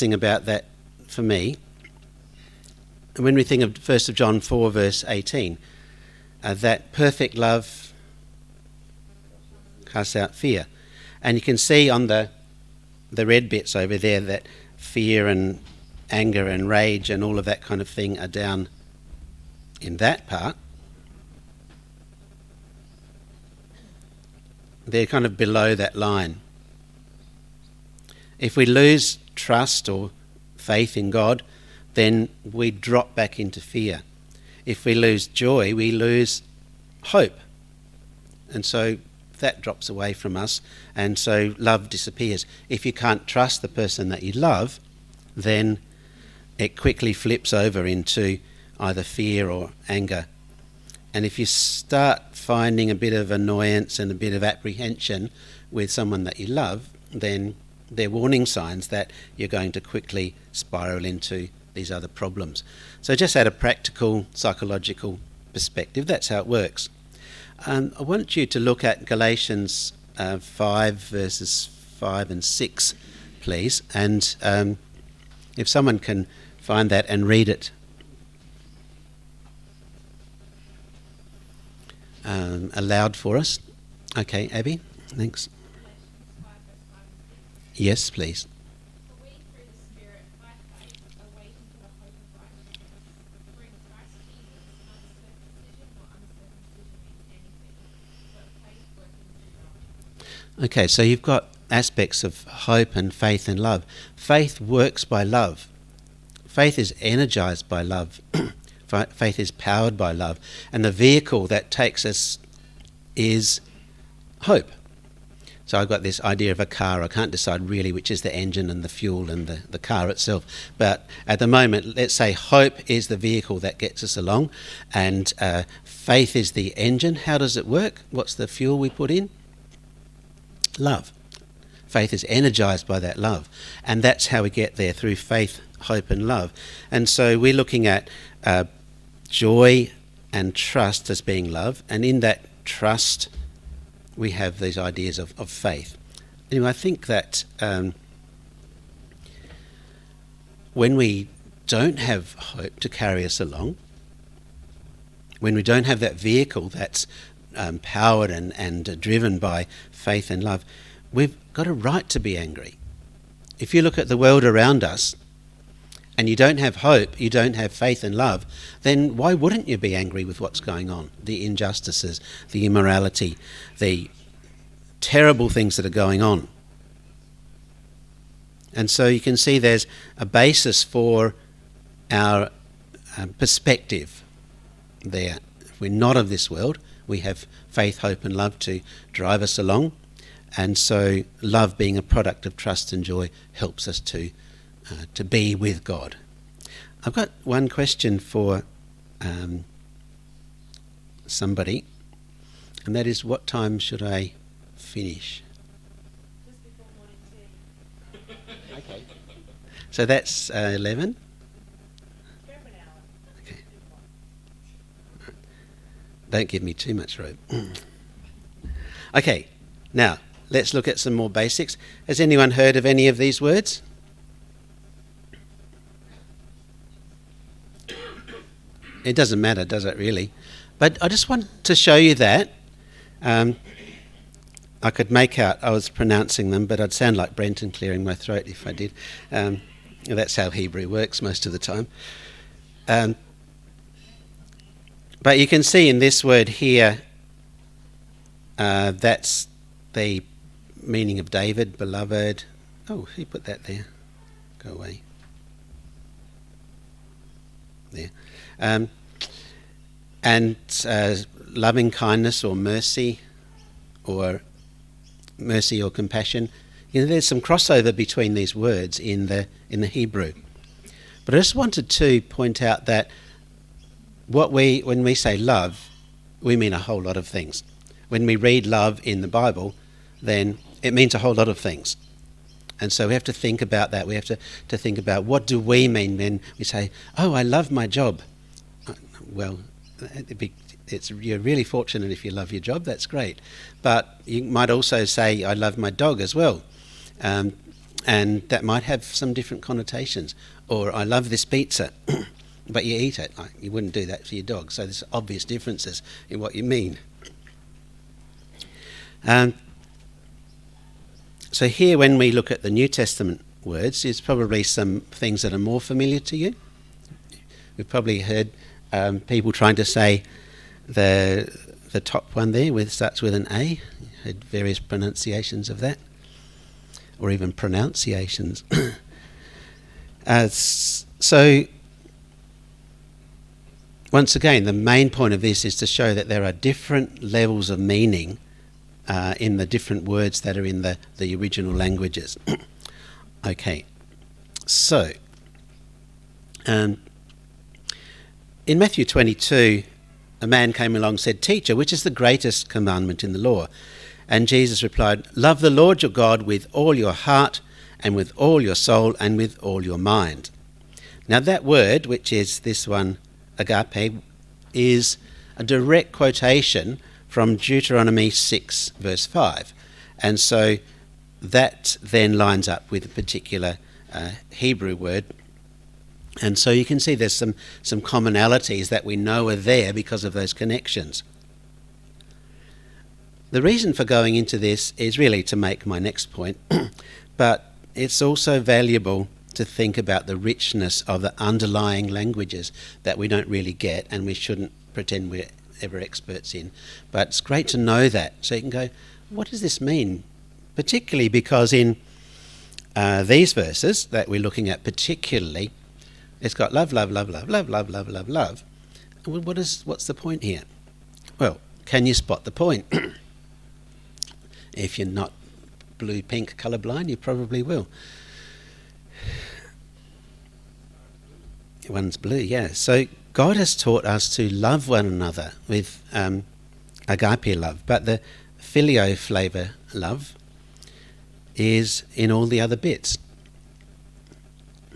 interesting about that for me, when we think of 1 John 4 verse 18, that perfect love casts out fear. And you can see on the red bits over there that fear and anger and rage and all of that kind of thing are down in that part. They're kind of below that line. If we lose trust or faith in God, then we drop back into fear. If we lose joy, we lose hope. And so that drops away from us, and so love disappears. If you can't trust the person that you love, then it quickly flips over into either fear or anger. And if you start finding a bit of annoyance and a bit of apprehension with someone that you love, then they're warning signs that you're going to quickly spiral into these other problems. So just at a practical psychological perspective, that's how it works. I want you to look at Galatians 5 verses 5 and 6, please. And if someone can find that and read it aloud for us. Okay, Abby, thanks. Yes, please. Okay, so you've got aspects of hope and faith and love. Faith works by love. Faith is energized by love. Faith is powered by love. And the vehicle that takes us is hope. So I've got this idea of a car. I can't decide really which is the engine and the fuel and the car itself. But at the moment, let's say hope is the vehicle that gets us along, and faith is the engine. How does it work? What's the fuel we put in? Love. Faith is energized by that love. And that's how we get there, through faith, hope and love. And so we're looking at joy and trust as being love. And in that trust, we have these ideas of faith. Anyway, I think that when we don't have hope to carry us along, when we don't have that vehicle that's powered and driven by faith and love, we've got a right to be angry. If you look at the world around us and you don't have hope, you don't have faith and love, then why wouldn't you be angry with what's going on? The injustices, the immorality, the terrible things that are going on. And so you can see there's a basis for our perspective there. If we're not of this world, we have faith, hope and love to drive us along. And so love, being a product of trust and joy, helps us to be with God. I've got one question for somebody, and that is, what time should I finish? Just before morning tea. Okay. So that's 11? Spare an hour. Okay. Don't give me too much rope. Okay, now let's look at some more basics. Has anyone heard of any of these words? It doesn't matter, does it really? But I just want to show you that. I could make out I was pronouncing them, but I'd sound like Brenton clearing my throat if I did. That's how Hebrew works most of the time. But you can see in this word here, that's the meaning of David, beloved. Oh, who put that there? Go away. There. And loving kindness or mercy or compassion. You know, there's some crossover between these words in the Hebrew. But I just wanted to point out that when we say love, we mean a whole lot of things. When we read love in the Bible, then it means a whole lot of things. And so we have to think about that. We have to think about, what do we mean when we say, oh, I love my job? Well, you're really fortunate if you love your job. That's great. But you might also say, I love my dog as well. And that might have some different connotations. Or, I love this pizza, but you eat it. Like, you wouldn't do that for your dog. So there's obvious differences in what you mean. So here, when we look at the New Testament words, there's probably some things that are more familiar to you. We've probably heard people trying to say the top one there starts with an A. Heard various pronunciations of that, or even pronunciations. So, once again, the main point of this is to show that there are different levels of meaning in the different words that are in the original languages. Okay, so in Matthew 22, a man came along and said, "Teacher, which is the greatest commandment in the law?" And Jesus replied, "Love the Lord your God with all your heart and with all your soul and with all your mind." Now that word, which is this one, agape, is a direct quotation from Deuteronomy 6, verse 5. And so that then lines up with a particular Hebrew word. And so you can see there's some commonalities that we know are there because of those connections. The reason for going into this is really to make my next point, but it's also valuable to think about the richness of the underlying languages that we don't really get and we shouldn't pretend we're ever experts in. But it's great to know that, so you can go, what does this mean? Particularly because in these verses that we're looking at particularly, it's got love, love, love, love, love, love, love, love, love. Well, what's the point here? Well, can you spot the point? If you're not blue-pink colourblind, you probably will. One's blue, yeah. So God has taught us to love one another with agape love, but the filio flavour love is in all the other bits.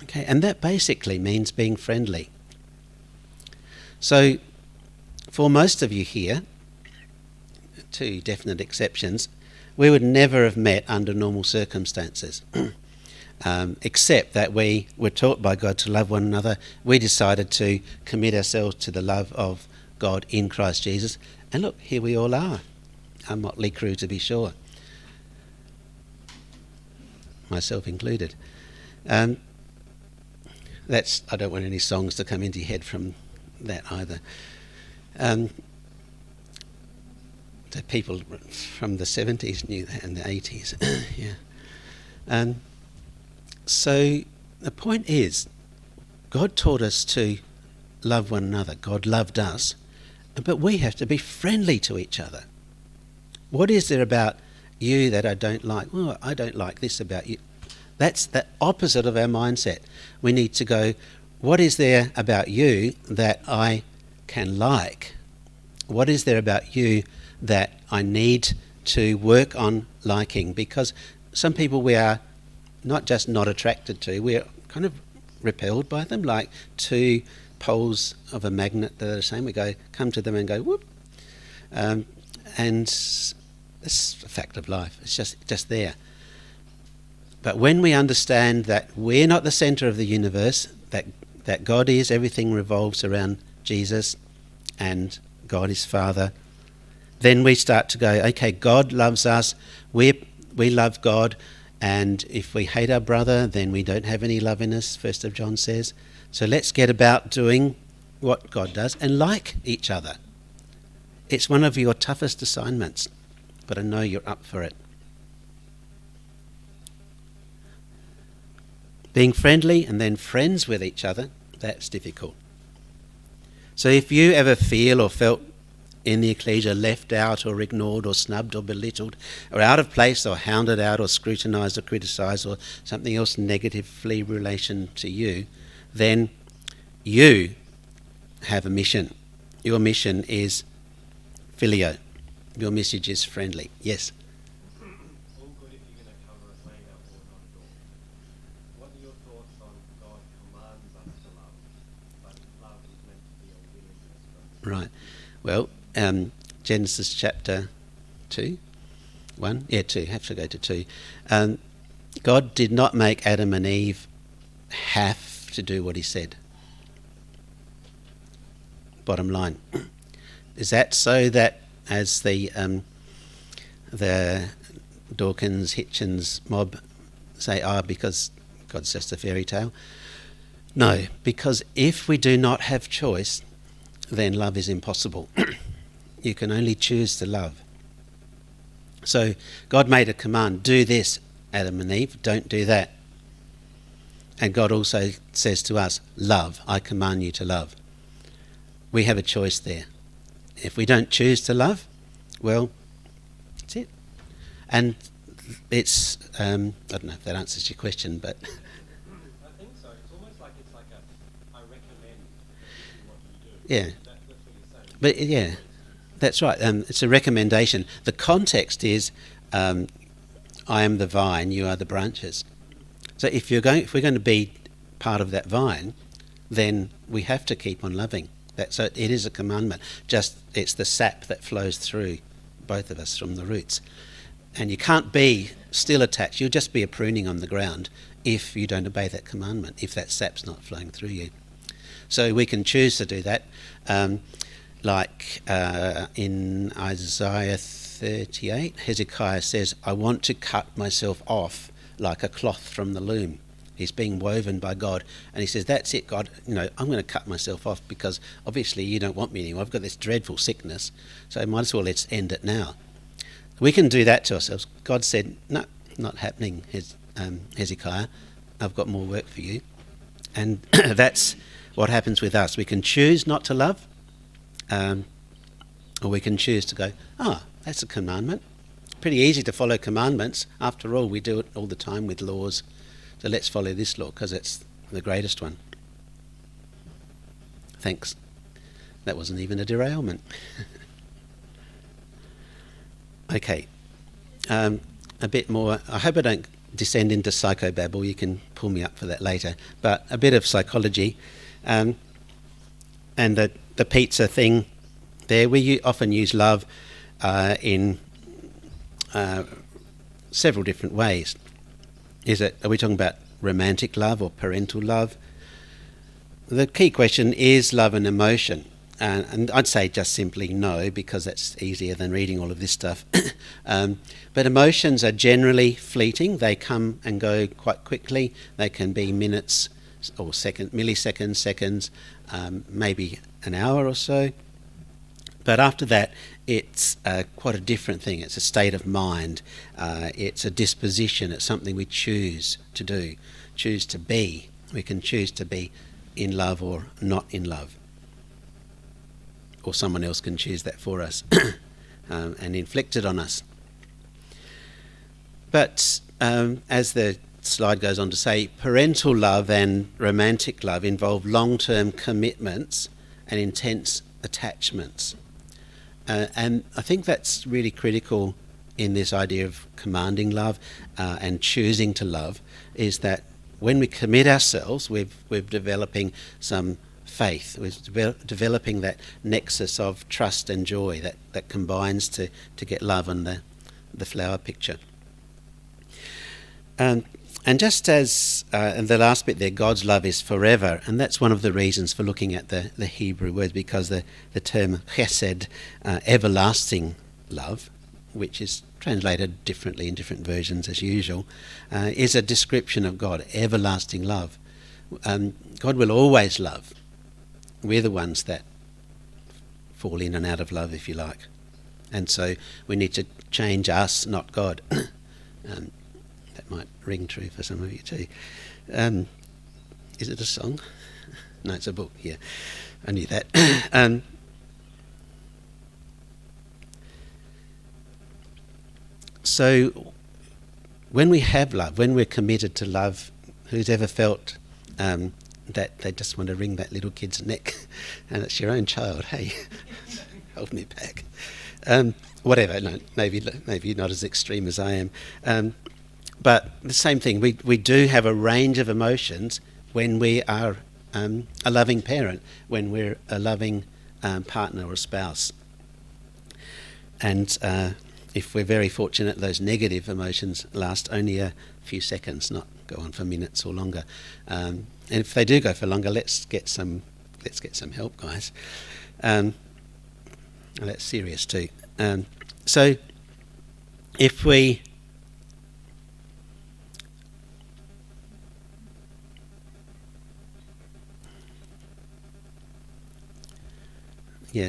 Okay, and that basically means being friendly. So for most of you here, two definite exceptions, we would never have met under normal circumstances. Except that we were taught by God to love one another. We decided to commit ourselves to the love of God in Christ Jesus. And look, here we all are. A motley crew, to be sure. Myself included. I don't want any songs to come into your head from that either. The people from the 70s knew that, and the 80s. Yeah. So the point is, God taught us to love one another. God loved us, but we have to be friendly to each other. What is there about you that I don't like? Well, I don't like this about you. That's the opposite of our mindset. We need to go, what is there about you that I can like? What is there about you that I need to work on liking? Because some people we are not just not attracted to, we're kind of repelled by them, like two poles of a magnet that are the same. We come to them and go, whoop. And it's a fact of life. It's just there. But when we understand that we're not the centre of the universe, that God is, everything revolves around Jesus and God is Father, then we start to go, okay, God loves us, we love God, and if we hate our brother, then we don't have any love in us, 1 John says. So let's get about doing what God does and like each other. It's one of your toughest assignments, but I know you're up for it. Being friendly and then friends with each other, that's difficult. So if you ever feel or felt in the ecclesia left out or ignored or snubbed or belittled or out of place or hounded out or scrutinised or criticised or something else negatively in relation to you, then you have a mission. Your mission is filio. Your message is friendly. Yes? All good if you're going to cover a saying or not at all. What are your thoughts on God commands us to love, but love is meant to be a willingness? Right. Well, Genesis chapter 2, 1? Yeah, 2. Have to go to 2. God did not make Adam and Eve have to do what he said. Bottom line. Is that so that, as the Dawkins, Hitchens mob say, because God's just a fairy tale? No, because if we do not have choice, then love is impossible. You can only choose to love. So God made a command, do this, Adam and Eve, don't do that. And God also says to us, love, I command you to love. We have a choice there. If we don't choose to love, well, that's it. And it's, I don't know if that answers your question, but... I think so. It's almost like it's like I recommend what you do. Yeah. That's what you're saying. But yeah, that's right. It's a recommendation. The context is, I am the vine, you are the branches. So if we're going to be part of that vine, then we have to keep on loving. So it is a commandment. Just it's the sap that flows through both of us from the roots, and you can't be still attached. You'll just be a pruning on the ground if you don't obey that commandment. If that sap's not flowing through you, so we can choose to do that. Like in Isaiah 38, Hezekiah says, I want to cut myself off like a cloth from the loom. He's being woven by God, and he says, that's it, God, I'm going to cut myself off because obviously you don't want me anymore. I've got this dreadful sickness, so might as well let's end it now. We can do that to ourselves. God said, no, not happening, Hezekiah. I've got more work for you. And that's what happens with us. We can choose not to love, or we can choose to go, that's a commandment. Pretty easy to follow commandments. After all, we do it all the time with laws. So let's follow this law because it's the greatest one. Thanks. That wasn't even a derailment. Okay. A bit more. I hope I don't descend into psychobabble. You can pull me up for that later. But a bit of psychology. And the pizza thing there. We often use love in several different ways. Are we talking about romantic love or parental love? The key question is love an emotion? And I'd say just simply no, because that's easier than reading all of this stuff. But emotions are generally fleeting. They come and go quite quickly. They can be minutes or milliseconds, seconds, maybe an hour or so. But after that, it's quite a different thing. It's a state of mind. It's a disposition. It's something we choose to do, choose to be. We can choose to be in love or not in love. Or someone else can choose that for us and inflict it on us. But as the slide goes on to say, parental love and romantic love involve long-term commitments and intense attachments. And I think that's really critical in this idea of commanding love and choosing to love, is that when we commit ourselves, we're developing some faith. We're developing that nexus of trust and joy that combines to get love on the flower picture. And just as in the last bit there, God's love is forever, and that's one of the reasons for looking at the Hebrew word, because the term chesed, everlasting love, which is translated differently in different versions as usual, is a description of God, everlasting love. God will always love. We're the ones that fall in and out of love, if you like. And so we need to change us, not God. That might ring true for some of you too. Is it a song? No, it's a book, yeah. I knew that. So when we have love, when we're committed to love, who's ever felt that they just want to wring that little kid's neck and it's your own child, hey, hold me back. Whatever, no, maybe not as extreme as I am. But the same thing, we do have a range of emotions when we are a loving parent, when we're a loving partner or spouse. And if we're very fortunate, those negative emotions last only a few seconds, not go on for minutes or longer. And if they do go for longer, let's get some help, guys. That's serious too. So if we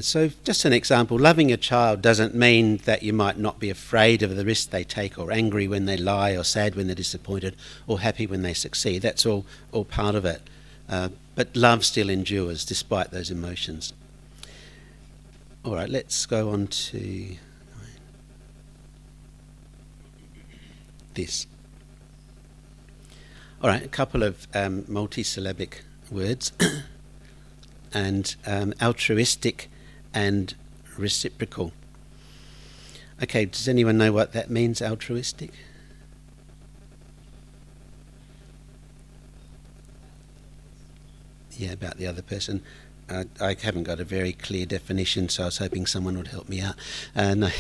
so just an example, loving a child doesn't mean that you might not be afraid of the risk they take, or angry when they lie, or sad when they're disappointed, or happy when they succeed. That's all part of it. But love still endures despite those emotions. All right, let's go on to this. All right, a couple of multisyllabic words. And altruistic and reciprocal. Okay, does anyone know what that means, altruistic? Yeah, about the other person. I haven't got a very clear definition, so I was hoping someone would help me out. No.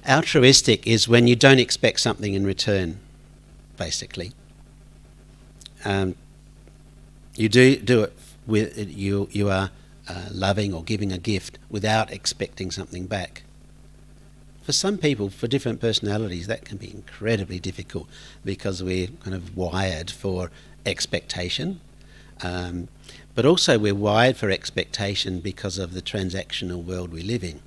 Altruistic is when you don't expect something in return, basically. You do it with you are loving or giving a gift without expecting something back. For some people, for different personalities, that can be incredibly difficult because we're kind of wired for expectation. But also we're wired for expectation because of the transactional world we live in.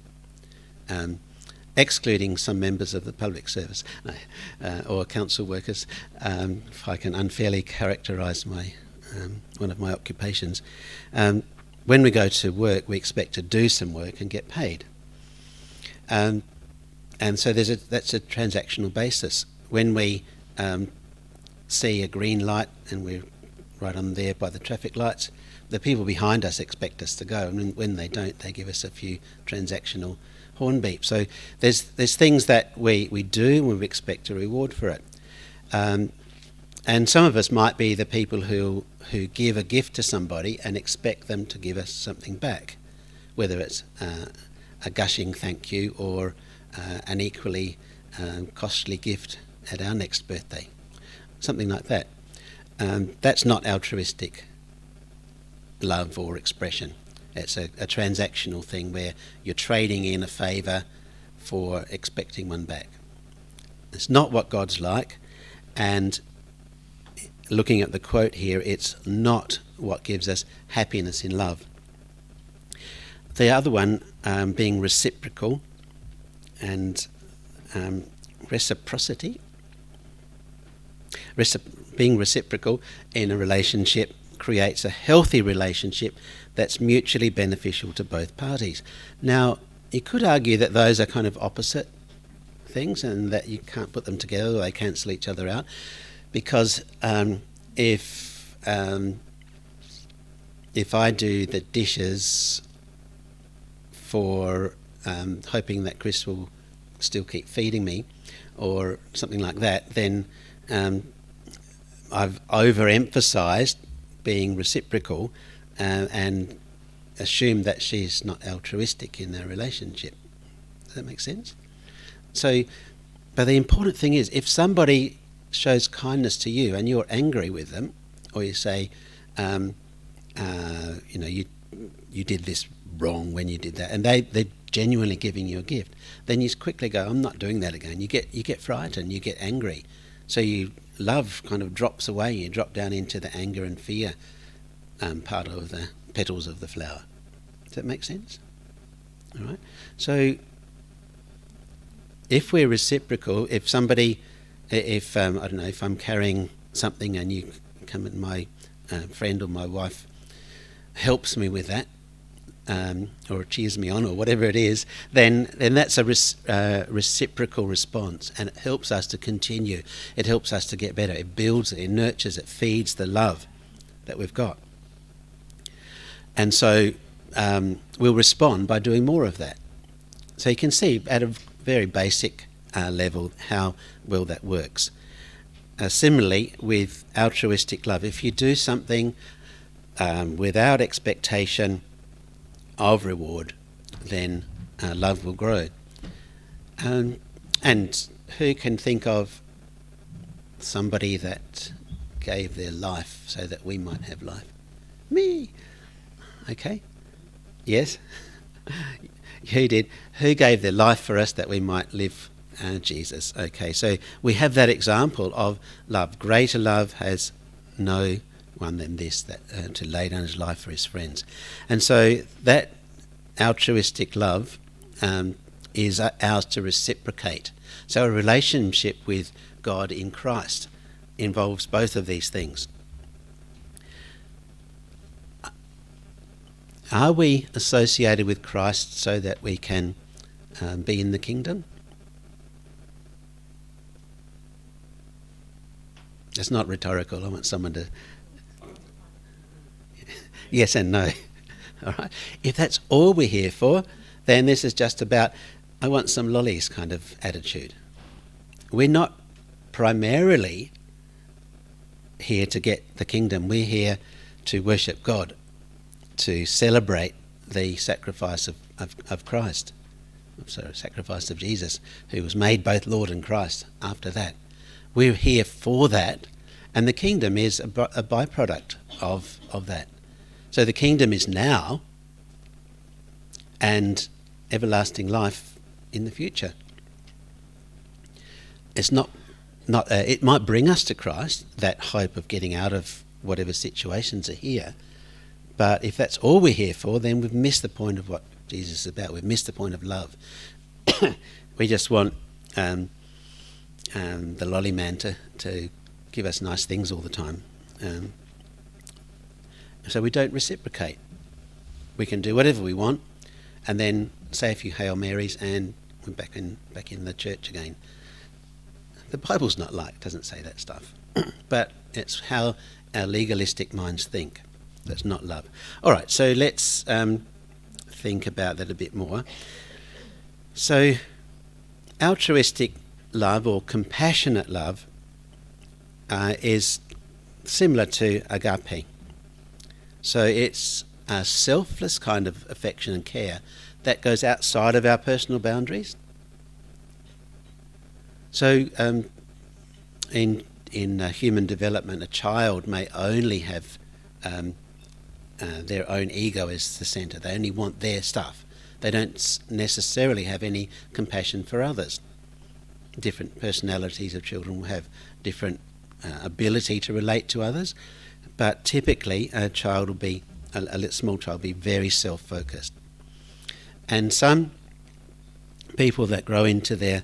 Excluding some members of the public service or council workers, if I can unfairly characterise one of my occupations. When we go to work, we expect to do some work and get paid. And so that's a transactional basis. When we see a green light and we're right on there by the traffic lights, the people behind us expect us to go, and when they don't, they give us a few transactional horn beeps. So there's things that we do and we expect a reward for it. And some of us might be the people who give a gift to somebody and expect them to give us something back, whether it's a gushing thank you or an equally costly gift at our next birthday, something like that. That's not altruistic love or expression. It's a transactional thing where you're trading in a favour for expecting one back. It's not what God's like, and looking at the quote here, it's not what gives us happiness in love. The other one being reciprocal and reciprocity. Being reciprocal in a relationship creates a healthy relationship that's mutually beneficial to both parties. Now, you could argue that those are kind of opposite things and that you can't put them together or they cancel each other out. Because if I do the dishes for hoping that Chris will still keep feeding me or something like that, then I've overemphasised being reciprocal and assumed that she's not altruistic in their relationship. Does that make sense? So, but the important thing is, if somebody shows kindness to you and you're angry with them, or you say, you did this wrong when you did that, and they're genuinely giving you a gift, then you quickly go, I'm not doing that again. You get frightened, you get angry. So love kind of drops away, you drop down into the anger and fear part of the petals of the flower. Does that make sense? All right. So if we're reciprocal, if somebody, if I'm carrying something and you come and my friend or my wife helps me with that, or cheers me on, or whatever it is, then that's a reciprocal response, and it helps us to continue. It helps us to get better. It builds it, it nurtures, it feeds the love that we've got. And so we'll respond by doing more of that. So you can see at a very basic level how well that works. Similarly, with altruistic love, if you do something without expectation of reward, then love will grow. And who can think of somebody that gave their life so that we might have life? Me. Okay. Yes. Who did? Who gave their life for us that we might live? Jesus. Okay, so we have that example of love. Greater love has no one than this, that to lay down his life for his friends. And so that altruistic love is ours to reciprocate. So a relationship with God in Christ involves both of these things. Are we associated with Christ so that we can be in the kingdom? It's not rhetorical. I want someone to... Yes and no. All right. If that's all we're here for, then this is just about, I want some lollies kind of attitude. We're not primarily here to get the kingdom. We're here to worship God, to celebrate the sacrifice of Christ. Sorry, sacrifice of Jesus, who was made both Lord and Christ after that. We're here for that, and the kingdom is a byproduct of that. So the kingdom is now, and everlasting life in the future. It's not. It might bring us to Christ, that hope of getting out of whatever situations are here, but if that's all we're here for, then we've missed the point of what Jesus is about. We've missed the point of love. We just want the lolly man to give us nice things all the time. So we don't reciprocate. We can do whatever we want and then say a few Hail Marys and we're back in the church again. The Bible's not like, doesn't say that stuff. But it's how our legalistic minds think. That's not love. All right, so let's think about that a bit more. So altruistic love or compassionate love is similar to agape. So it's a selfless kind of affection and care that goes outside of our personal boundaries. So in human development, a child may only have their own ego as the centre. They only want their stuff. They don't necessarily have any compassion for others. Different personalities of children will have different ability to relate to others, but typically a child will be, a small child will be very self-focused. And some people that grow into their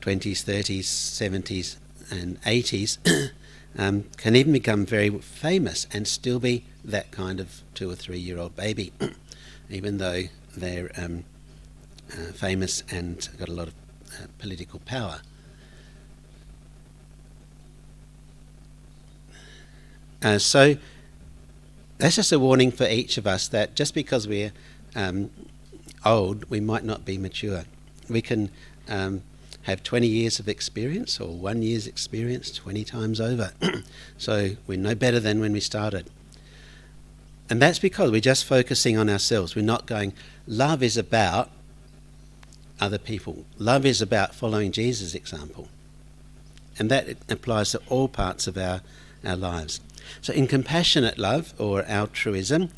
20s, 30s, 70s and 80s can even become very famous and still be that kind of 2 or 3 year old baby, even though they're famous and got a lot of political power. So that's just a warning for each of us that just because we're old, we might not be mature. We can have 20 years of experience or 1 year's experience 20 times over. So we're no better than when we started. And that's because we're just focusing on ourselves. We're not going, love is about other people. Love is about following Jesus' example. And that applies to all parts of our lives. So in compassionate love or altruism,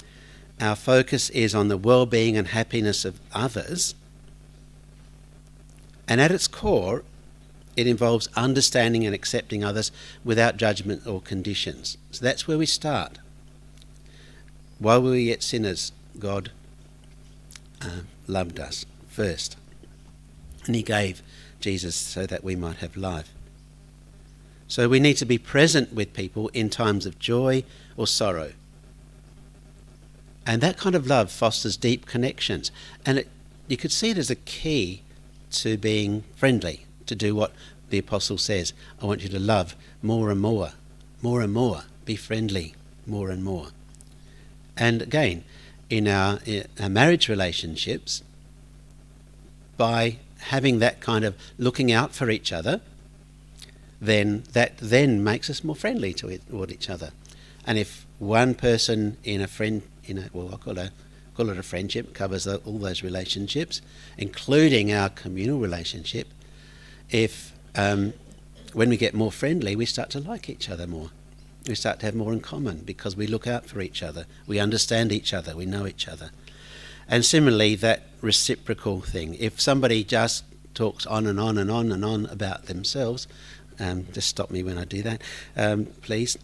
our focus is on the well-being and happiness of others. And at its core, it involves understanding and accepting others without judgment or conditions. So that's where we start. While we were yet sinners, God loved us first. And he gave Jesus so that we might have life. So we need to be present with people in times of joy or sorrow. And that kind of love fosters deep connections. And you could see it as a key to being friendly, to do what the apostle says. I want you to love more and more, more and more. Be friendly more and more. And again, in our marriage relationships, by having that kind of looking out for each other, then that then makes us more friendly toward each other. And if one person in a friend, I'll call it a friendship, covers all those relationships, including our communal relationship. If when we get more friendly, we start to like each other more. We start to have more in common because we look out for each other. We understand each other. We know each other. And similarly, that reciprocal thing. If somebody just talks on and on and on and on about themselves, just stop me when I do that, please,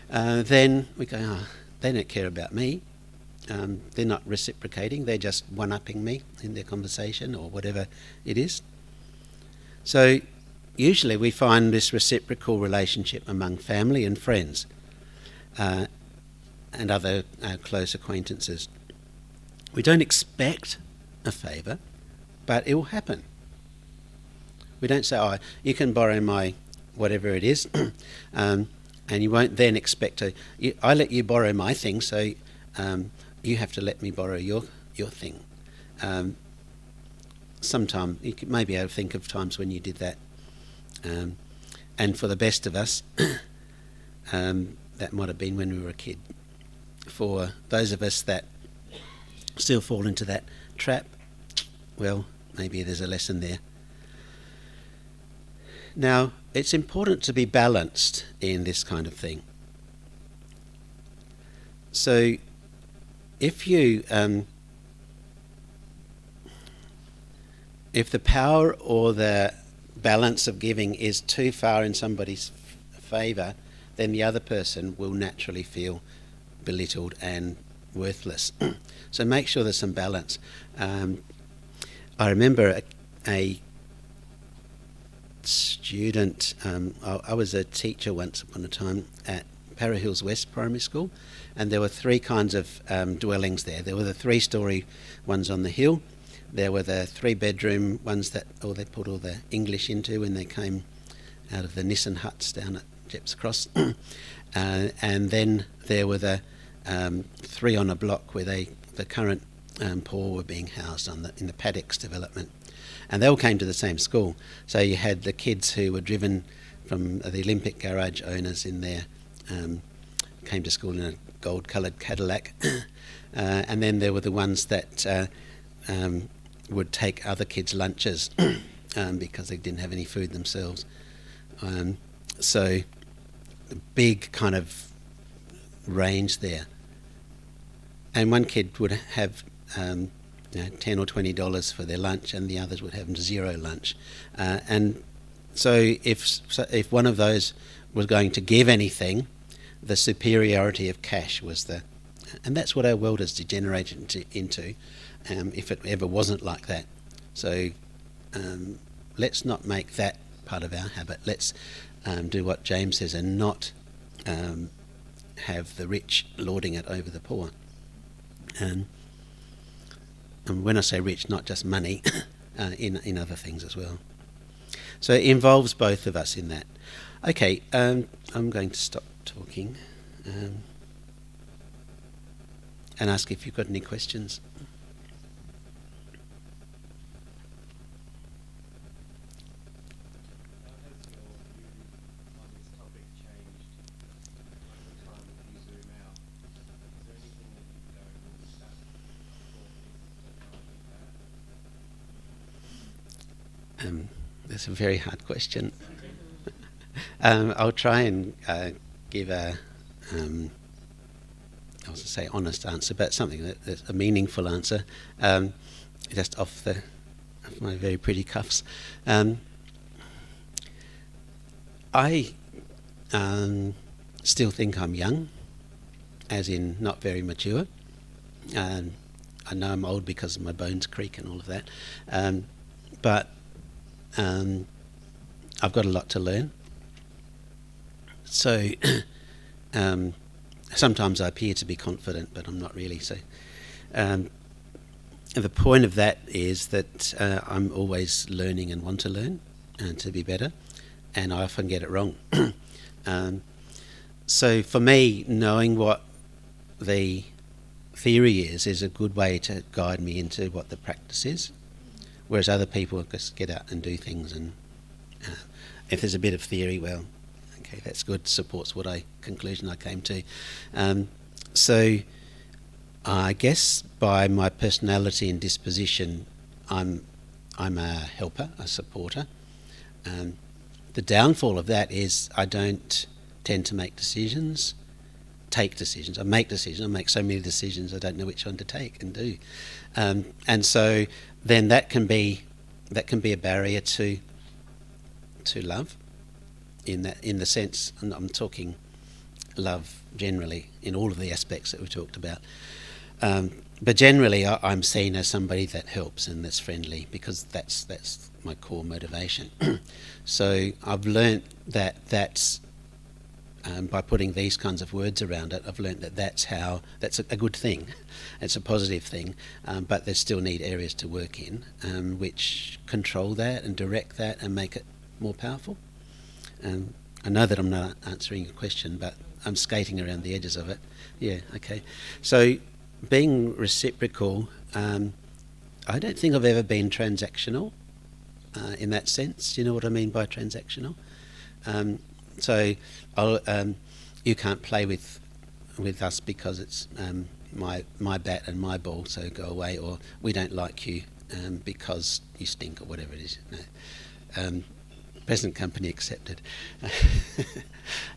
then we go, oh, they don't care about me. They're not reciprocating. They're just one-upping me in their conversation or whatever it is. So usually we find this reciprocal relationship among family and friends and other close acquaintances. We don't expect a favour, but it will happen. We don't say, oh, you can borrow my whatever it is, and you won't then expect to, I let you borrow my thing, so you have to let me borrow your thing. Sometime, you could maybe think of times when you did that. And for the best of us, that might have been when we were a kid. For those of us that still fall into that trap, well, maybe there's a lesson there. Now, it's important to be balanced in this kind of thing. So, if the power or the balance of giving is too far in somebody's favour, then the other person will naturally feel belittled and worthless. So make sure there's some balance. I remember a student, I was a teacher once upon a time at Para Hills West Primary School, and there were three kinds of dwellings there. There were the 3-storey ones on the hill. There were the 3-bedroom ones that they put all the English into when they came out of the Nissan huts down at Jeps Cross. And then there were the 3 on a block where the current poor were being housed in the Paddocks development. And they all came to the same school. So you had the kids who were driven from the Olympic garage owners in there, came to school in a gold-coloured Cadillac. And then there were the ones that would take other kids' lunches because they didn't have any food themselves. So the big kind of range there. And one kid would have $10 or $20 for their lunch, and the others would have zero lunch. And so if one of those was going to give anything, the superiority of cash was and that's what our world has degenerated into, if it ever wasn't like that. So let's not make that part of our habit. Let's do what James says and not have the rich lording it over the poor. And when I say rich, not just money, in other things as well. So it involves both of us in that. Okay, I'm going to stop talking and ask if you've got any questions. How has your view on this topic changed over time if you zoom out? Is there anything that you go, that thought is bad? That's a very hard question. I'll try and give I was to say honest answer, but something that's a meaningful answer, just off my very pretty cuffs. I still think I'm young, as in not very mature. I know I'm old because my bones creak and all of that, but I've got a lot to learn. So sometimes I appear to be confident, but I'm not really. So the point of that is that I'm always learning and want to learn and to be better, and I often get it wrong. So for me, knowing what the theory is a good way to guide me into what the practice is, whereas other people just get out and do things, and if there's a bit of theory, well, okay, that's good, supports what conclusion I came to. So I guess by my personality and disposition, I'm a helper, a supporter. The downfall of that is I don't tend to take decisions. I make decisions. I make so many decisions I don't know which one to take and do, and so then that can be a barrier to love, in the sense, and I'm talking love generally in all of the aspects that we talked about. But generally, I'm seen as somebody that helps and that's friendly, because that's my core motivation. So I've learnt that's by putting these kinds of words around it, I've learnt that's a good thing. It's a positive thing, but there still need areas to work in, which control that and direct that and make it more powerful. I know that I'm not answering your question, but I'm skating around the edges of it. Yeah, okay. So being reciprocal, I don't think I've ever been transactional in that sense. You know what I mean by transactional? So you can't play with us because it's my bat and my ball, so go away, or we don't like you because you stink, or whatever it is. No. Present company accepted.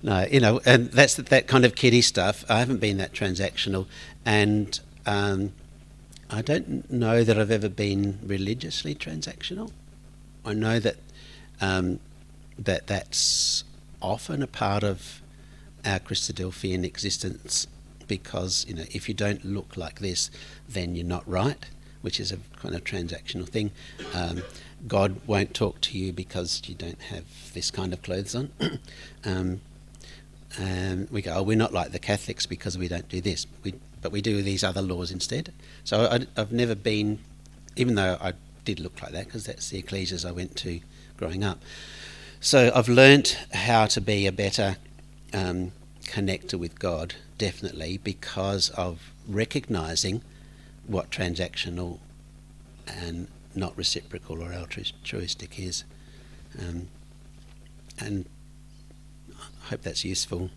No, and that's that kind of kiddie stuff. I haven't been that transactional, and I don't know that I've ever been religiously transactional. I know that that's often a part of our Christadelphian existence, because if you don't look like this, then you're not right, which is a kind of transactional thing. God won't talk to you because you don't have this kind of clothes on. And we go, we're not like the Catholics because we don't do this, but we do these other laws instead. So I've never been, even though I did look like that, because that's the ecclesias I went to growing up. So I've learnt how to be a better connector with God, definitely, because of recognising what transactional and not reciprocal or altruistic is. And I hope that's useful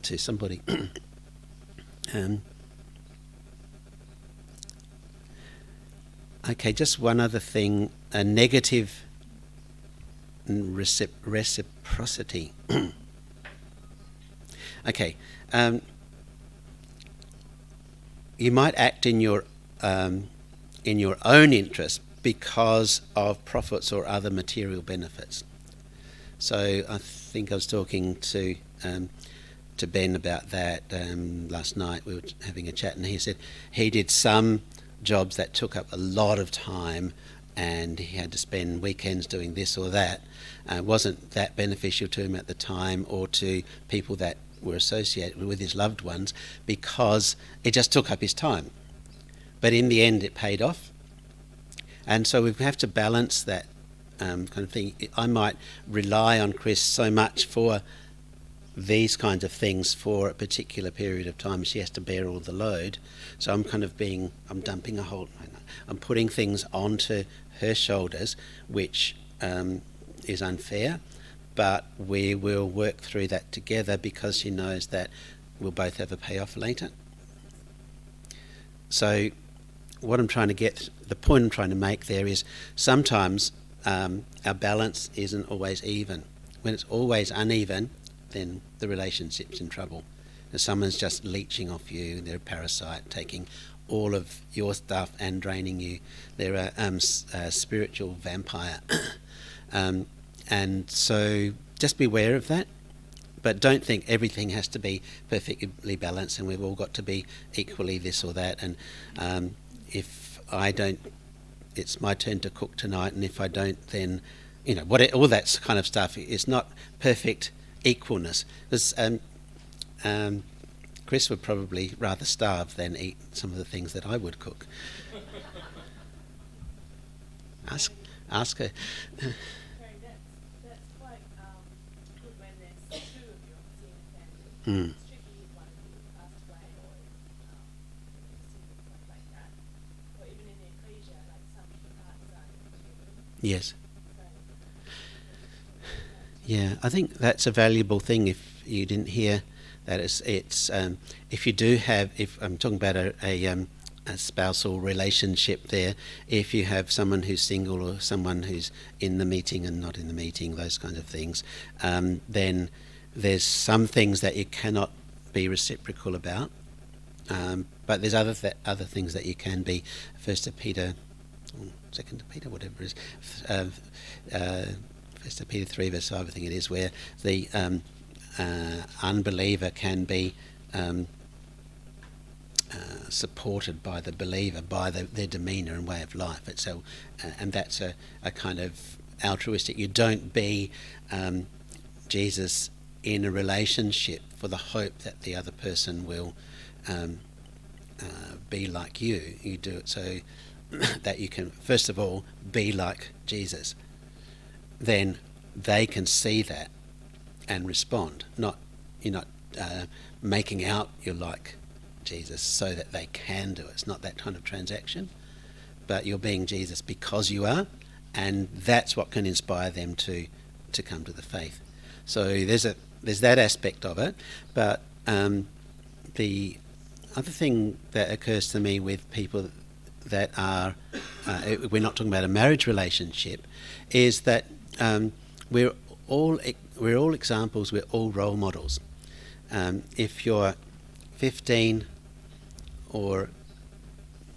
to somebody. Okay, just one other thing, a negative reciprocity. Okay, you might act in your own interest because of profits or other material benefits. So I think I was talking to Ben about that last night. We were having a chat, and he said he did some jobs that took up a lot of time, and he had to spend weekends doing this or that. It wasn't that beneficial to him at the time, or to people that were associated with his loved ones, because it just took up his time. But in the end, it paid off. And so we have to balance that kind of thing. I might rely on Chris so much for these kinds of things for a particular period of time. She has to bear all the load. So I'm dumping I'm putting things onto her shoulders, which is unfair, but we will work through that together, because she knows that we'll both have a payoff later. So the point I'm trying to make there is, sometimes our balance isn't always even. When it's always uneven, then the relationship's in trouble. If someone's just leeching off you, they're a parasite, taking all of your stuff and draining you. They're a spiritual vampire. And so just beware of that. But don't think everything has to be perfectly balanced and we've all got to be equally this or that. And if I don't, it's my turn to cook tonight, and if I don't, then, all that kind of stuff is not perfect equalness. Because Chris would probably rather starve than eat some of the things that I would cook. Ask her. Okay, that's quite good when there's two of you obviously in a family. It's tricky if one of you passed away, or stuff like that. Or even in the ecclesia, like some parts are children. Yes. Yeah, I think that's a valuable thing. If you didn't hear that, it's if you do have, if I'm talking about a a spousal relationship there. If you have someone who's single or someone who's in the meeting and not in the meeting, those kinds of things, then there's some things that you cannot be reciprocal about, but there's other things that you can be. First to Peter, or Second to Peter, whatever it is, First to Peter 3 verse 5, I think it is, where the unbeliever can be supported by the believer, by their demeanour and way of life. And that's a kind of altruistic. You don't be Jesus in a relationship for the hope that the other person will be like you. You do it so that you can, first of all, be like Jesus. Then they can see that and respond. You're not making out you're like Jesus so that they can do it. It's not that kind of transaction, but you're being Jesus because you are, and that's what can inspire them to come to the faith. So there's that aspect of it, but the other thing that occurs to me with people that are, we're not talking about a marriage relationship, is that we're all examples, we're all role models. If you're 15 or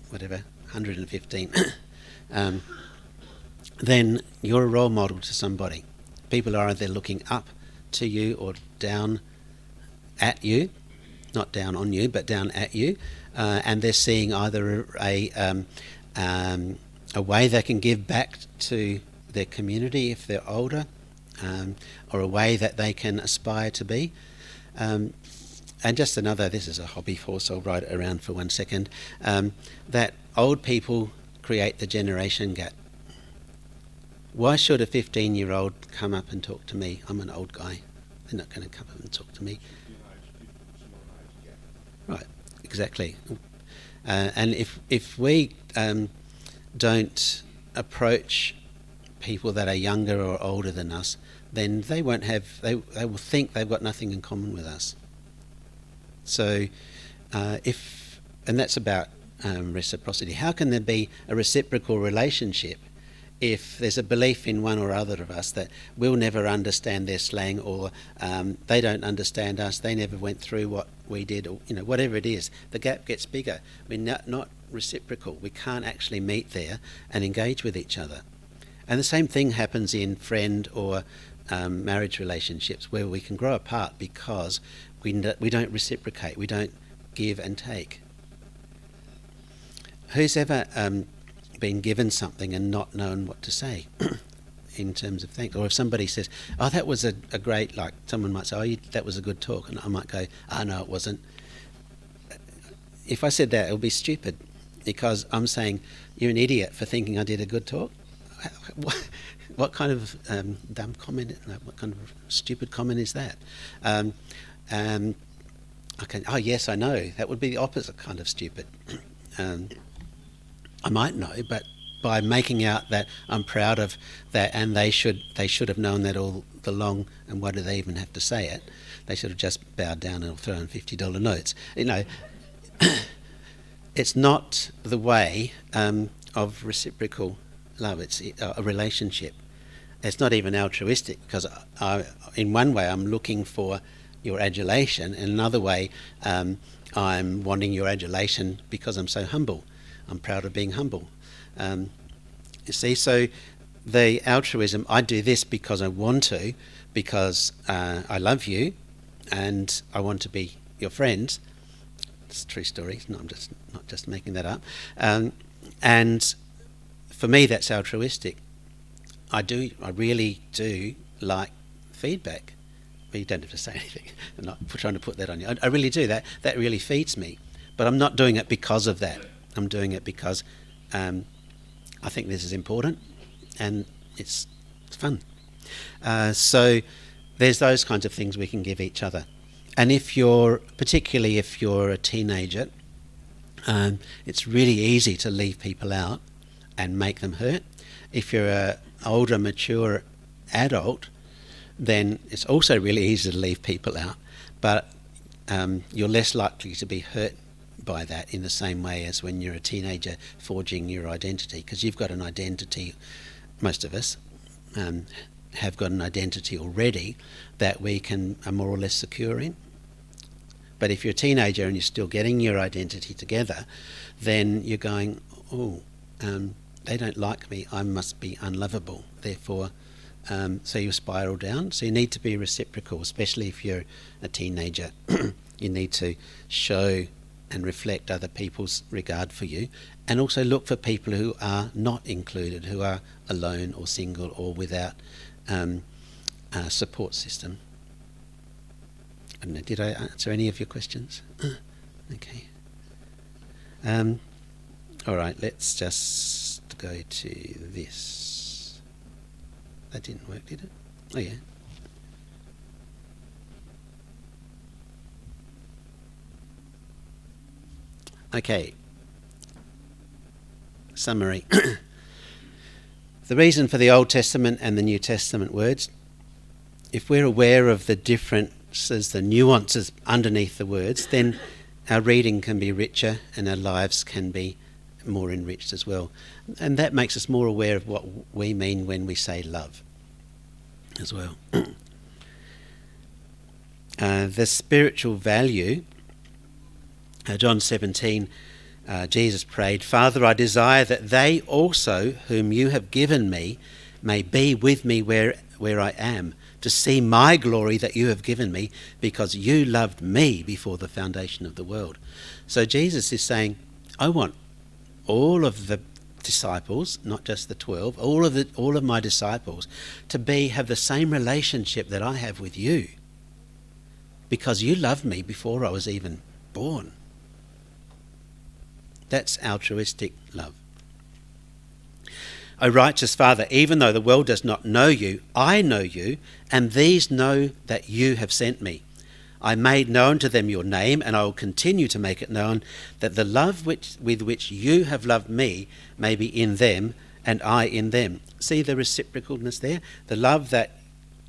whatever, 115, then you're a role model to somebody. People are either looking up to you or down at you, not down on you, but down at you, and they're seeing either a way they can give back to their community if they're older, or a way that they can aspire to be. And just another, this is a hobby for, so I'll write it around for 1 second, that old people create the generation gap. Why should a 15-year-old come up and talk to me? I'm an old guy. They're not going to come up and talk to me. Right, exactly. And if we don't approach people that are younger or older than us, then they won't have. They will think they've got nothing in common with us. So, and that's about reciprocity. How can there be a reciprocal relationship if there's a belief in one or other of us that we'll never understand their slang, or they don't understand us, they never went through what we did, or whatever it is, the gap gets bigger. We're not reciprocal. We can't actually meet there and engage with each other. And the same thing happens in friend or marriage relationships, where we can grow apart because we don't reciprocate, we don't give and take. Who's ever been given something and not known what to say in terms of thanks? Or if somebody says, oh, that was a great, like someone might say, oh, that was a good talk, and I might go, oh, no, it wasn't. If I said that, it would be stupid, because I'm saying, you're an idiot for thinking I did a good talk. What kind of dumb comment, what kind of stupid comment is that? Oh yes, I know, that would be the opposite kind of stupid. I might know, but by making out that I'm proud of that, and they should have known that all along, and why do they even have to say it? They should have just bowed down and thrown $50 notes. It's not the way of reciprocal love. It's a relationship. It's not even altruistic, because in one way I'm looking for your adulation, and another way I'm wanting your adulation because I'm so humble. I'm proud of being humble. You see, so the altruism, I do this because I want to, because I love you and I want to be your friend. It's a true story. No, I'm not just making that up. And for me, that's altruistic. I really do like feedback. But you don't have to say anything. I'm not trying to put that on you. I really do. That really feeds me. But I'm not doing it because of that. I'm doing it because I think this is important and it's fun. So there's those kinds of things we can give each other. And particularly if you're a teenager, it's really easy to leave people out and make them hurt. If you're an older, mature adult, then it's also really easy to leave people out, but you're less likely to be hurt by that in the same way as when you're a teenager forging your identity, because you've got an identity, most of us have got an identity already that we are more or less secure in. But if you're a teenager and you're still getting your identity together, then you're going, they don't like me, I must be unlovable, therefore so you spiral down. So you need to be reciprocal, especially if you're a teenager. You need to show and reflect other people's regard for you, and also look for people who are not included, who are alone or single or without a support system. I don't know, did I answer any of your questions? Okay. All right, let's just go to this. That didn't work, did it? Oh yeah. Okay. Summary. The reason for the Old Testament and the New Testament words, if we're aware of the differences, the nuances underneath the words, then our reading can be richer and our lives can be more enriched as well. And that makes us more aware of what we mean when we say love as well. The spiritual value, John 17, Jesus prayed, "Father, I desire that they also whom you have given me may be with me where I am, to see my glory that you have given me, because you loved me before the foundation of the world." So Jesus is saying, I want all of the disciples, not just the 12, all of my disciples to have the same relationship that I have with you, because you loved me before I was even born. That's altruistic love. O righteous Father, even though the world does not know you, I know you, and these know that you have sent me. I made known to them your name, and I will continue to make it known, that the love with which you have loved me may be in them, and I in them. See the reciprocalness there? The love that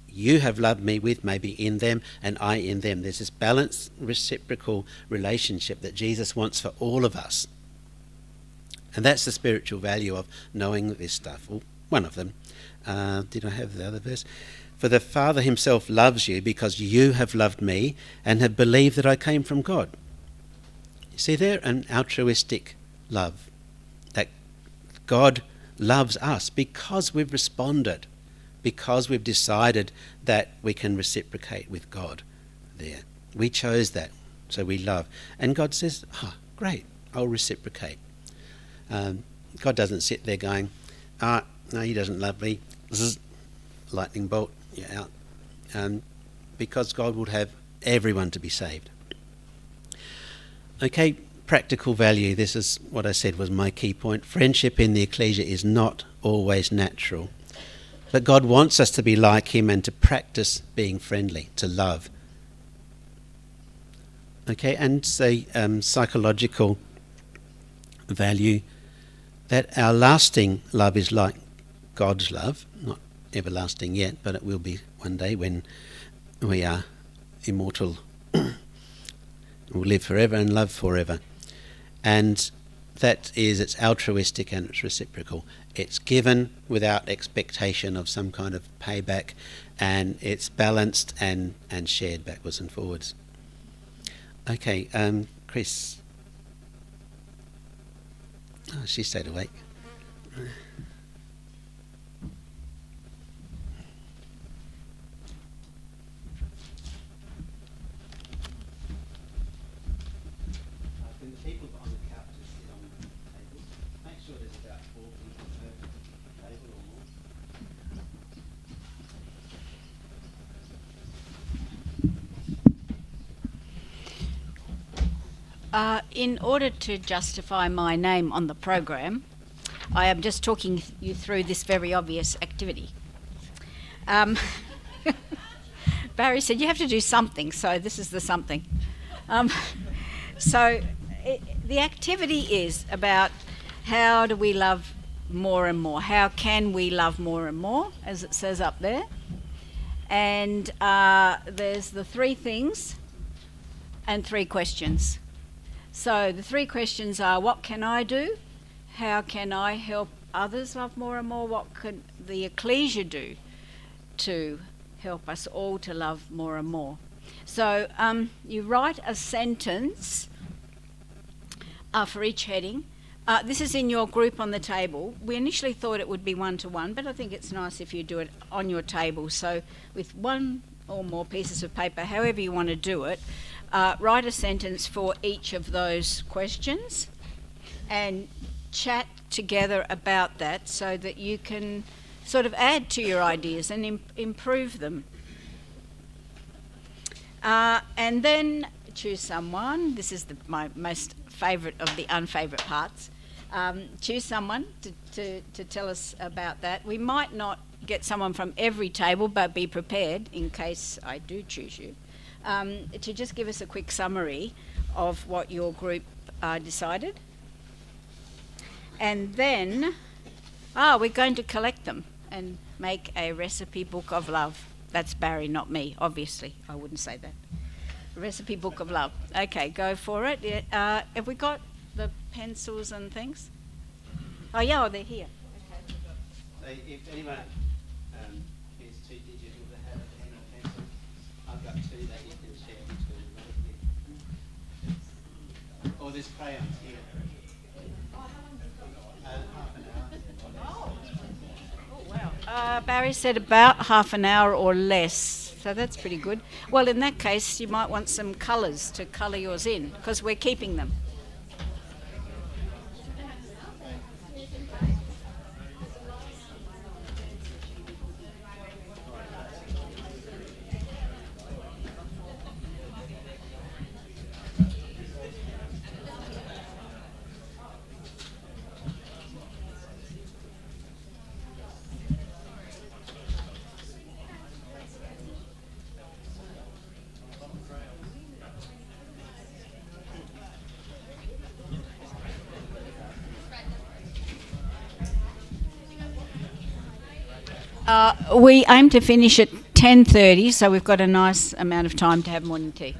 you have loved me with may be in them, and I in them. There's this balanced, reciprocal relationship that Jesus wants for all of us. And that's the spiritual value of knowing this stuff. Well, one of them. Did I have the other verse? For the Father himself loves you because you have loved me and have believed that I came from God. You see there? An altruistic love. That God loves us because we've responded, because we've decided that we can reciprocate with God there. We chose that, so we love. And God says, great, I'll reciprocate. God doesn't sit there going, no, he doesn't love me. Zzz, lightning bolt, you're out. Because God would have everyone to be saved. Okay, practical value. This is what I said was my key point. Friendship in the ecclesia is not always natural. But God wants us to be like him and to practice being friendly, to love. Okay, and say psychological value, that our lasting love is like God's love, not everlasting yet, but it will be one day when we are immortal. We'll live forever and love forever. And that is, it's altruistic and it's reciprocal. It's given without expectation of some kind of payback, and it's balanced and shared backwards and forwards. Okay, Chris. Oh, she stayed awake. Can the people on the couches sit on the tables? Make sure there's about 4 people per table or more. In order to justify my name on the program, I am just talking you through this very obvious activity. Barry said you have to do something, so this is the something. The activity is about how do we love more and more? How can we love more and more, as it says up there? And there's the 3 things and 3 questions. So the three questions are: what can I do? How can I help others love more and more? What could the ecclesia do to help us all to love more and more? So you write a sentence for each heading. This is in your group on the table. We initially thought it would be one-to-one, but I think it's nice if you do it on your table. So with one or more pieces of paper, however you want to do it, write a sentence for each of those questions and chat together about that so that you can sort of add to your ideas and improve them. And then choose someone. This is my most favourite of the unfavourite parts. Choose someone to tell us about that. We might not get someone from every table, but be prepared in case I do choose you, to just give us a quick summary of what your group decided. And then, we're going to collect them and make a recipe book of love. That's Barry, not me, obviously. I wouldn't say that. Recipe book of love. Okay, go for it. Have we got the pencils and things? Oh, yeah, they're here. So if anyone is too digital to have a pen or pencil, I've got two that you can share between them. Or there's crayons here. Half an hour. Oh, wow. Barry said about half an hour or less, so that's pretty good. Well, in that case, you might want some colours to colour yours in, because we're keeping them. We aim to finish at 10:30, so we've got a nice amount of time to have morning tea.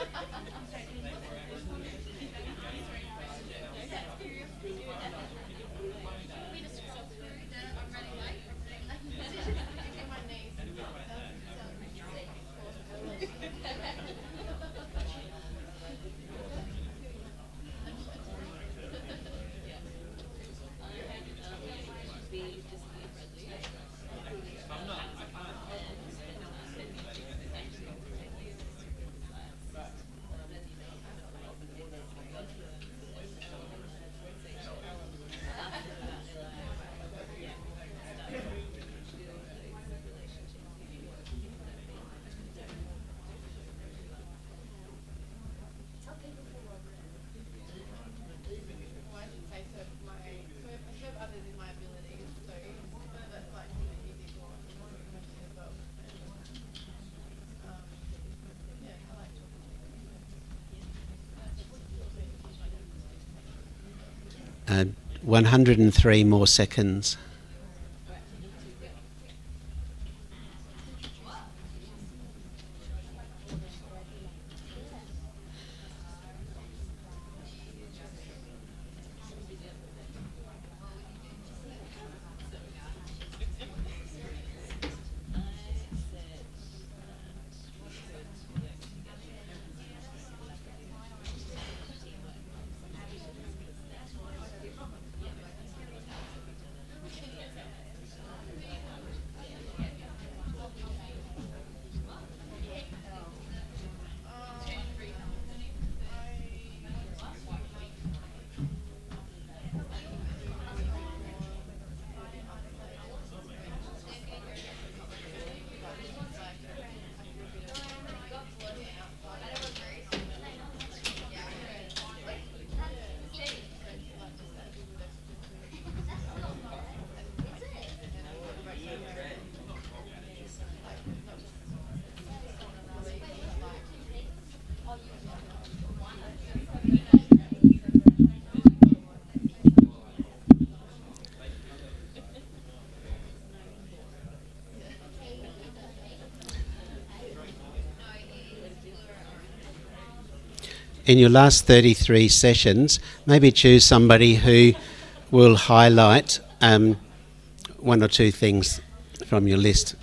Well, I should say serve others in my abilities. So that's like easy for me as well. Yeah, I like talking. 103 more seconds. In your last 33 sessions, maybe choose somebody who will highlight one or two things from your list.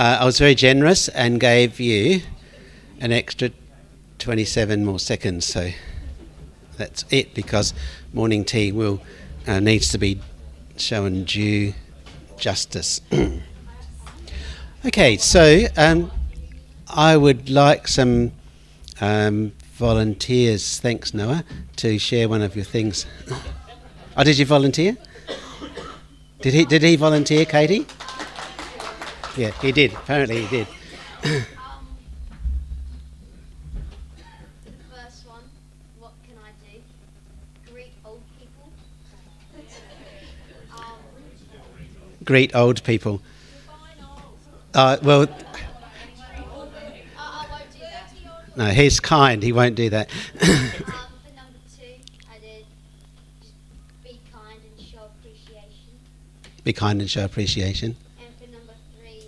I was very generous and gave you an extra 27 more seconds, so that's it, because morning tea will needs to be shown due justice. Okay, so I would like some volunteers, thanks Noah, to share one of your things. Oh, did you volunteer? Did he volunteer, Katie? Yeah, he did. Apparently he did. The first one, what can I do? Greet old people. Greet old people. Well, I won't do that. no, he's kind. He won't do that. For number 2, I did just be kind and show appreciation. Be kind and show appreciation. And for number 3,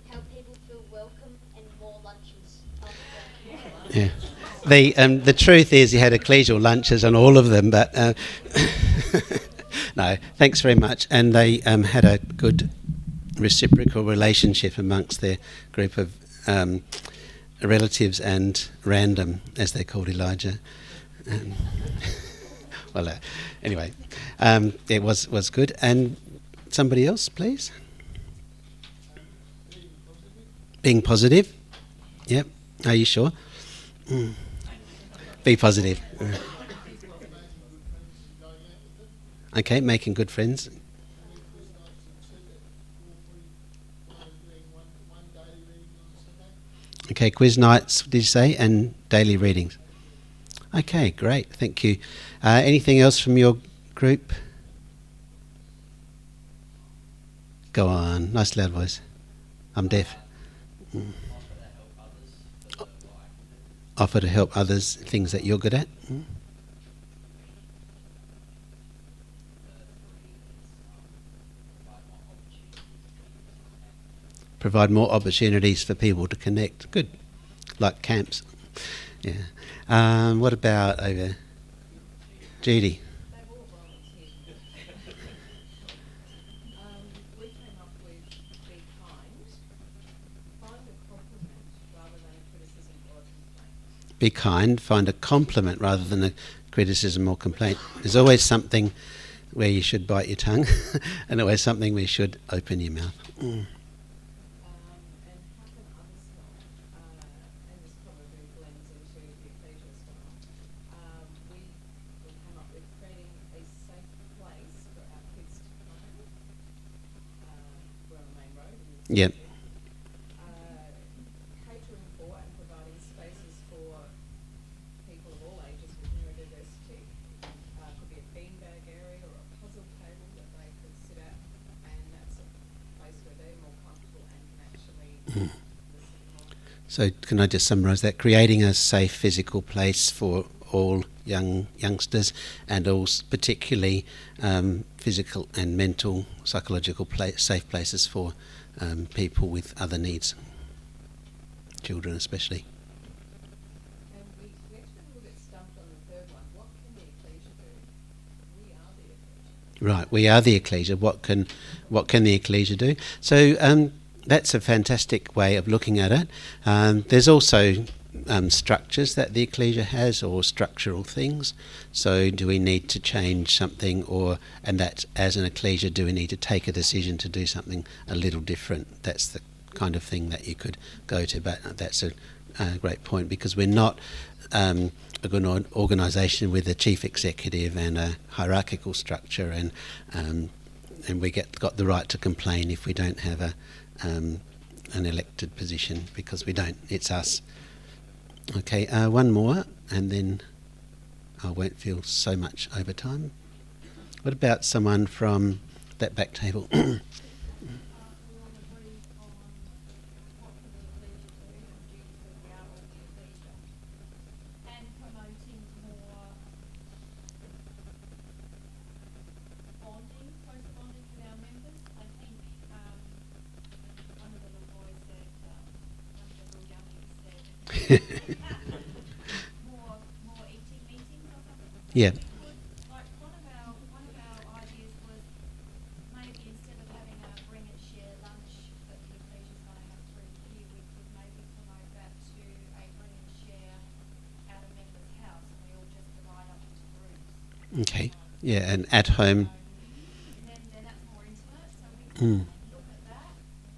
help people feel welcome and more lunches. Yeah. The truth is he had ecclesial lunches on all of them, but no, thanks very much. And they had a good reciprocal relationship amongst their group of relatives and random, as they called Elijah. Well, anyway, it was good. And somebody else, please. Being positive. Yep. Are you sure? Be positive. Okay, making good friends. Okay, quiz nights, did you say, and daily readings? Okay, great, thank you. Anything else from your group? Go on, nice loud voice. I'm deaf. Offer to help others, things that you're good at. Provide more opportunities for people to connect. Good, like camps. Yeah. What about over Judy? They've all volunteered. We came up with be kind, find a compliment rather than a criticism or a complaint. Be kind, find a compliment rather than a criticism or complaint. There's always something where you should bite your tongue and always something where you should open your mouth. And how can others help? And this probably blends into the ecclesial style. We come up with creating a safe place for our kids to play. We're on the main road. Yep. Catering for and providing spaces for people of all ages with neurodiversity. Could be a beanbag area or a puzzle table that they could sit at, and that's a place where they're more comfortable and can actually listen more. So can I just summarise that? Creating a safe physical place for all youngsters, and also particularly physical and mental, psychological safe places for people with other needs, children especially. And we actually a little bit stumped on the third one. What can the ecclesia do? We are the ecclesia. Right, we are the ecclesia. What can the ecclesia do? So that's a fantastic way of looking at it. There's also structures that the ecclesia has, or structural things. So do we need to change something, and that as an ecclesia, do we need to take a decision to do something a little different? That's the kind of thing that you could go to. But that's a great point, because we're not a good organisation with a chief executive and a hierarchical structure, and we got the right to complain if we don't have an elected position, because we don't. It's us. Okay, one more, and then I won't feel so much overtime. What about someone from that back table? And promoting more bonding, closer bonding with our members. I think one of the little boys said, one of the little youngies said, more eating meetings or something. Yeah. Like one of our ideas was maybe instead of having a bring and share lunch that the ecclesia's going to have through the year, we could maybe promote that to a bring and share at a member's house, and we all just divide up into groups. Okay. Yeah, and at home. And then that's more intimate, so we Mm. can look at that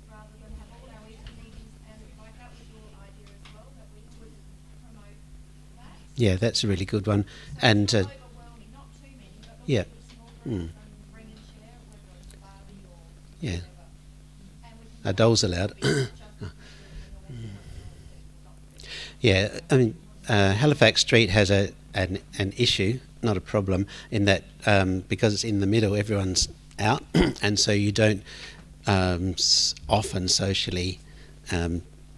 rather than have all our eating meetings, and like that was your idea as well, that we could promote that. Yeah, that's a really good one. And Not overwhelming, not too many, but lots yeah. of small groups Mm. and bring and share, whether it's Barbie or Yeah. whatever. And we can Dolls allowed. just not really. Yeah, I mean, Halifax Street has an issue, not a problem, in that because it's in the middle, everyone's out, and so you don't often socially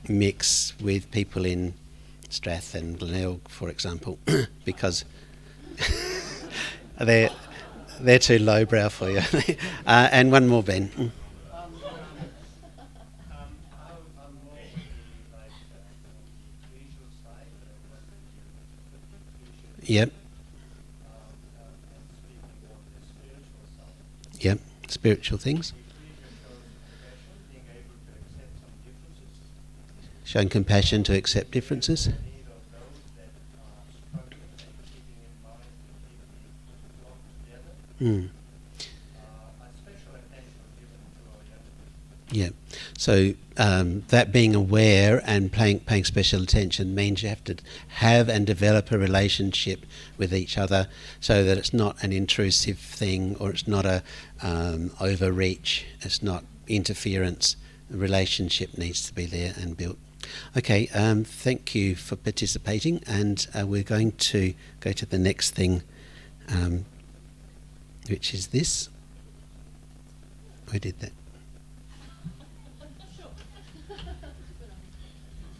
mix with people in Strath and Glenelg, for example, because they're too lowbrow for you. And one more, Ben. How more would be like on the visual side, what would you Yep, and speaking on the spiritual side? yep, spiritual things. The ecclesia shows compassion, being able to accept some differences, Showing compassion to accept differences. the need of those that are struggling, and keeping in mind to keep the flock together. Mm. A special attention given to our young people. Yeah. So that being aware and paying special attention means you have to have and develop a relationship with each other, so that it's not an intrusive thing, or it's not a overreach, it's not interference. The relationship needs to be there and built. Okay, thank you for participating, and we're going to go to the next thing, which is this. We did that.